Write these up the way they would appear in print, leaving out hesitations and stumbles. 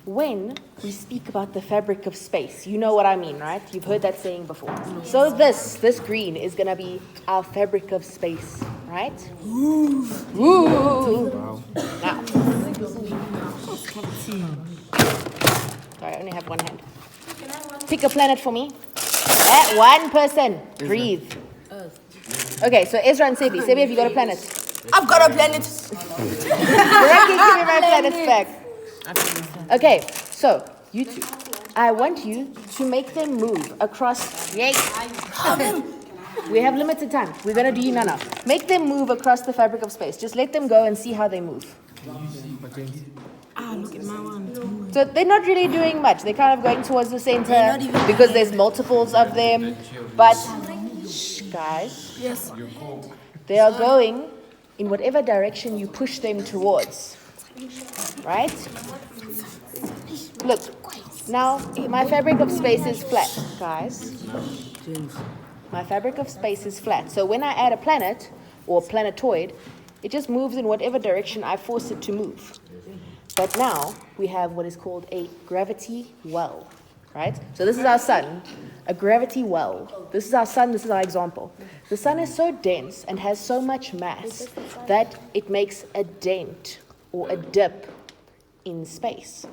when we speak about the fabric of space, you know what I mean, right? You've heard that saying before. So this green is going to be our fabric of space, right? Ooh. Wow. Now. Sorry, I only have one hand. Pick a planet for me. One person. Breathe. Okay, so Ezra and Sebi. Sebi, have you got a planet? I've got a planet. Frankie, give me my planets back. Okay, so you two, I want you to make them move across. Yay! We have limited time. We're gonna do you now. Make them move across the fabric of space. Just let them go and see how they move. Look at my one. So they're not really doing much. They're kind of going towards the center because there's multiples of them. But guys, Yes. they are going in whatever direction you push them towards. Right? Look, now my fabric of space is flat, guys. My fabric of space is flat. So when I add a planet or planetoid, it just moves in whatever direction I force it to move. But now we have what is called a gravity well, right? So this is our sun, a gravity well. This is our sun, this is our example. The sun is so dense and has so much mass that it makes a dent or a dip in space.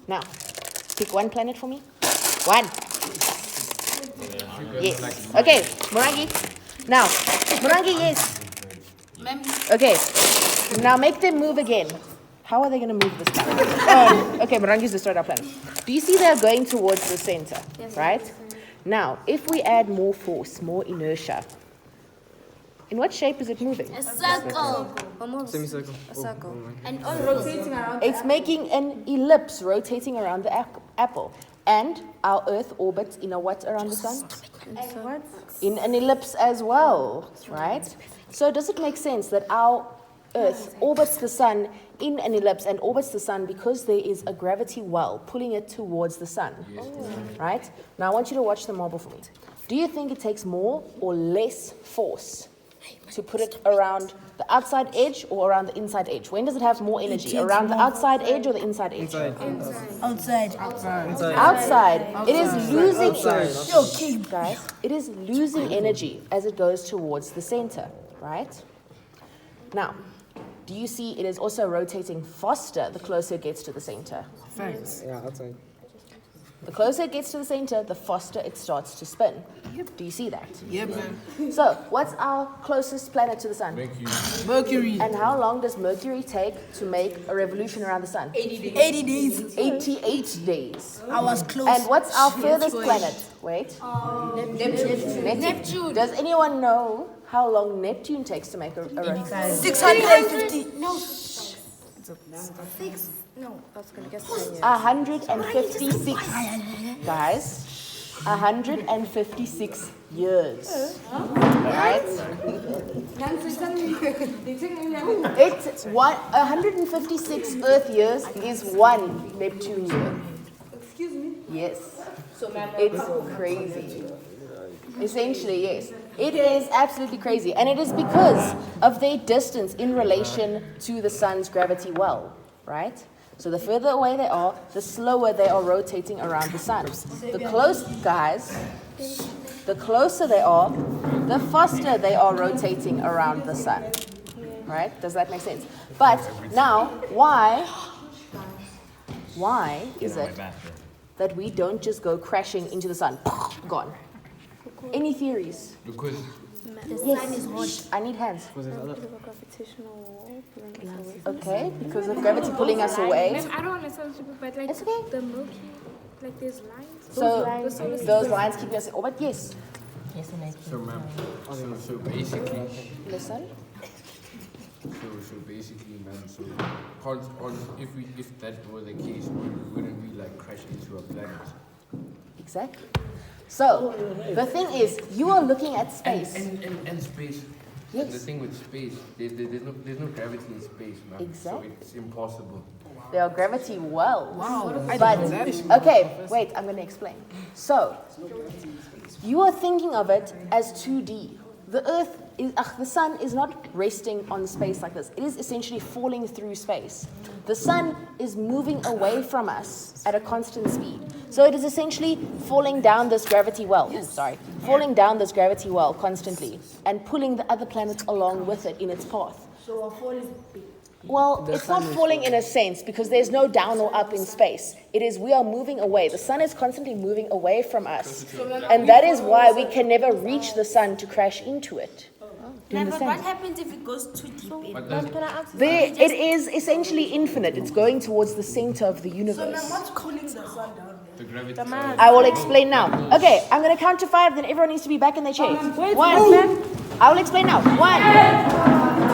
Now, pick one planet for me. One. Yes. Okay, Morangi. Now, Morangi, yes. Okay, now make them move again. How are they going to move this planet? Okay, Morangi's destroyed our planet. Do you see they're going towards the center, right? Now, if we add more force, more inertia, in what shape is it moving? A circle. Semicircle. A circle. And all rotating around. It's making an ellipse rotating around the apple. And our Earth orbits in a what around the sun? In an ellipse as well, right? So does it make sense that our Earth orbits the sun in an ellipse and orbits the sun because there is a gravity well pulling it towards the sun, right? Now I want you to watch the marble for me. Do you think it takes more or less force to put it around the outside edge or around the inside edge? When does it have more energy? Around the outside edge or the inside edge? Outside. Outside. It is losing guys. It is losing energy as it goes towards the center, right? Now, do you see it is also rotating faster the closer it gets to the center? Thanks. Yeah, outside. The closer it gets to the center, the faster it starts to spin. Do you see that? Yep, man. So, what's our closest planet to the sun? Mercury. And how long does Mercury take to make a revolution around the sun? 80 days. 88 days. I was close. And what's our furthest planet? Wait. Neptune. Does anyone know how long Neptune takes to make a revolution? 650. No. 6. No, I was gonna guess 10 years. 156. Guys. 156 years. Right? It's 156 Earth years is one Neptune year. Excuse me? Yes. It's crazy. Essentially, yes. It is absolutely crazy. And it is because of their distance in relation to the sun's gravity well, right? So the further away they are, the slower they are rotating around the sun. The closer they are, the faster they are rotating around the sun. Right? Does that make sense? But now, why is it that we don't just go crashing into the sun? Gone. Any theories? Because The sun is hot. Shh, I need hands. Gravitational wall pulling us away. Okay, because of gravity pulling us away. I don't understand, but like It's okay. the Milky, like there's lines. So those lines keep us in orbit. Yes. so ma'am, so basically, Listen. so basically, ma'am, so if that were the case, wouldn't we like crash into a planet? Exactly. So the thing is, you are looking at space. And space. Yes. The thing with space, there's no gravity in space, man. Exactly. So it's impossible. There are gravity wells. Wow. But okay, wait, I'm going to explain. So you are thinking of it as 2D. The Earth the sun is not resting on space like this. It is essentially falling through space. The sun is moving away from us at a constant speed. So it is essentially falling down this gravity well. Falling down this gravity well constantly and pulling the other planets along with it in its path. So our fall is big. Well, it's not falling in a sense because there's no down or up in space. It is we are moving away. The sun is constantly moving away from us. And that is why we can never reach the sun to crash into it. Do you But what understand? happens if it goes too deep in? But then, It is essentially infinite. It's going towards the center of the universe. What's cooling the sun down the gravity. I will explain now. Okay, I'm going to count to 5, then everyone needs to be back in their chairs. 1. I will explain now. 1.